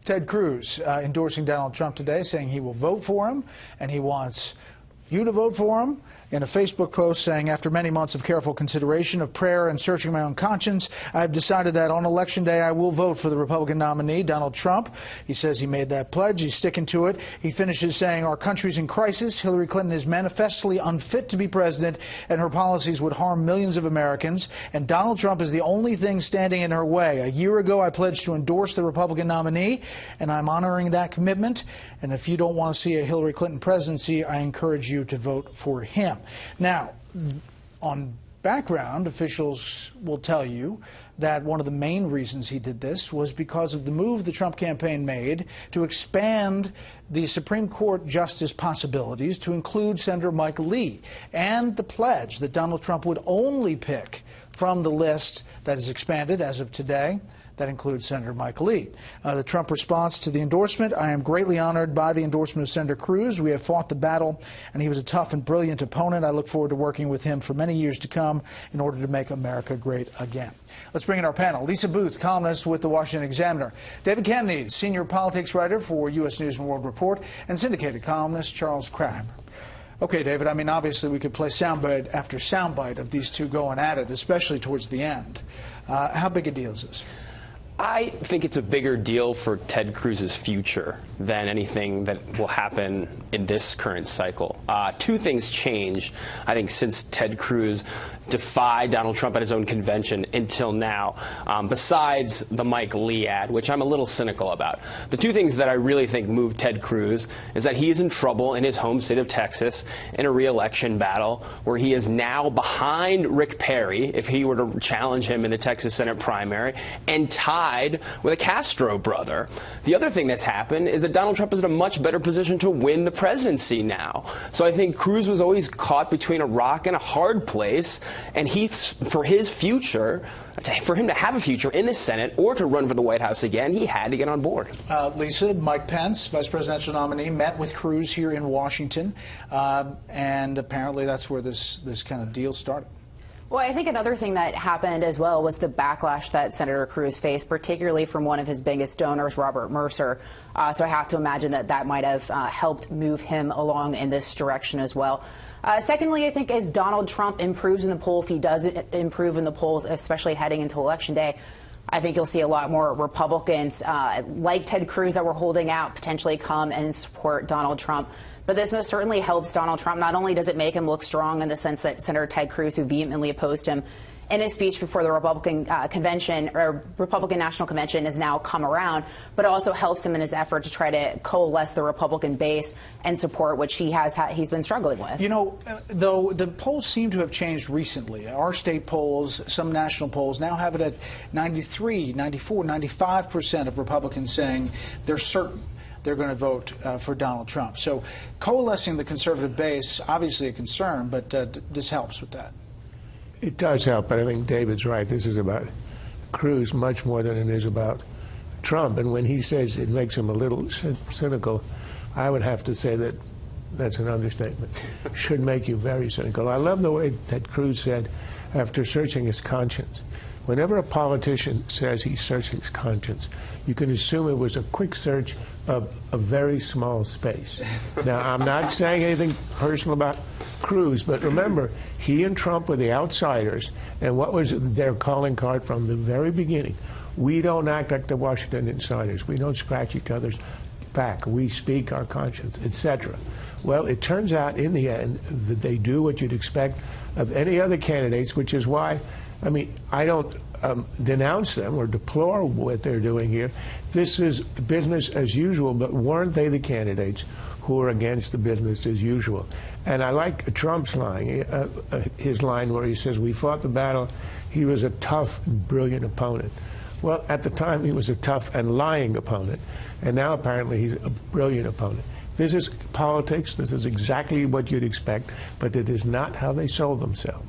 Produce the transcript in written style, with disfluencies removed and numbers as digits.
Ted Cruz endorsing Donald Trump today, saying he will vote for him, and he wants you to vote for him. In a Facebook post saying, after many months of careful consideration, of prayer, and searching my own conscience, I have decided that on Election Day I will vote for the Republican nominee, Donald Trump. He says he made that pledge. He's sticking to it. He finishes saying, our country's in crisis. Hillary Clinton is manifestly unfit to be president, and her policies would harm millions of Americans. And Donald Trump is the only thing standing in her way. A year ago, I pledged to endorse the Republican nominee, and I'm honoring that commitment. And if you don't want to see a Hillary Clinton presidency, I encourage you to vote for him. Now, on background, officials will tell you that one of the main reasons he did this was because of the move the Trump campaign made to expand the Supreme Court justice possibilities to include Senator Mike Lee, and the pledge that Donald Trump would only pick from the list that is expanded as of today. That includes Senator Mike Lee. The Trump response to the endorsement: I am greatly honored by the endorsement of Senator Cruz. We have fought the battle, and he was a tough and brilliant opponent. I look forward to working with him for many years to come in order to make America great again. Let's bring in our panel. Lisa Booth, columnist with the Washington Examiner. David Kennedy, senior politics writer for U.S. News and World Report, and syndicated columnist Charles Crabb. Okay, David, I mean, obviously we could play soundbite after soundbite of these two going at it, especially towards the end. How big a deal is this? I think it's a bigger deal for Ted Cruz's future than anything that will happen in this current cycle. Two things changed, I think, since Ted Cruz defied Donald Trump at his own convention until now, besides the Mike Lee ad, which I'm a little cynical about. The two things that I really think moved Ted Cruz is that he is in trouble in his home state of Texas in a re-election battle where he is now behind Rick Perry, if he were to challenge him in the Texas Senate primary, and tied with a Castro brother. The other thing that's happened is that Donald Trump is in a much better position to win the presidency now. So I think Cruz was always caught between a rock and a hard place, and for his future, for him to have a future in the Senate or to run for the White House again, he had to get on board. Lisa, Mike Pence, vice presidential nominee, met with Cruz here in Washington, and apparently that's where this kind of deal started. Well, I think another thing that happened as well was the backlash that Senator Cruz faced, particularly from one of his biggest donors, Robert Mercer. So I have to imagine that that might have helped move him along in this direction as well. Secondly, I think as Donald Trump improves in the polls, if he does improve in the polls, especially heading into Election Day, I think you'll see a lot more Republicans like Ted Cruz that were holding out potentially come and support Donald Trump. But this most certainly helps Donald Trump. Not only does it make him look strong in the sense that Senator Ted Cruz, who vehemently opposed him in his speech before the Republican convention, or Republican National Convention, has now come around, but also helps him in his effort to try to coalesce the Republican base and support, which he's been struggling with. You know, though the polls seem to have changed recently. Our state polls, some national polls, now have it at 93, 94, 95% of Republicans saying they're certain they're going to vote for Donald Trump. So coalescing the conservative base, obviously a concern, but this helps with that. It does help, but I think David's right. This is about Cruz much more than it is about Trump. And when he says it makes him a little cynical, I would have to say that that's an understatement. Should make you very cynical. I love the way that Cruz said, after searching his conscience. Whenever a politician says he searched his conscience, you can assume it was a quick search of a very small space. Now, I'm not saying anything personal about Cruz, but remember, he and Trump were the outsiders, and what was their calling card from the very beginning? We don't act like the Washington insiders. We don't scratch each other's back. We speak our conscience, etc. Well, it turns out in the end that they do what you'd expect of any other candidates, which is why, I mean, I don't denounce them or deplore what they're doing here. This is business as usual, but weren't they the candidates who are against the business as usual? And I like Trump's line, his line where he says, we fought the battle. He was a tough and brilliant opponent. Well, at the time, he was a tough and lying opponent, and now apparently he's a brilliant opponent. This is politics. This is exactly what you'd expect, but it is not how they sold themselves.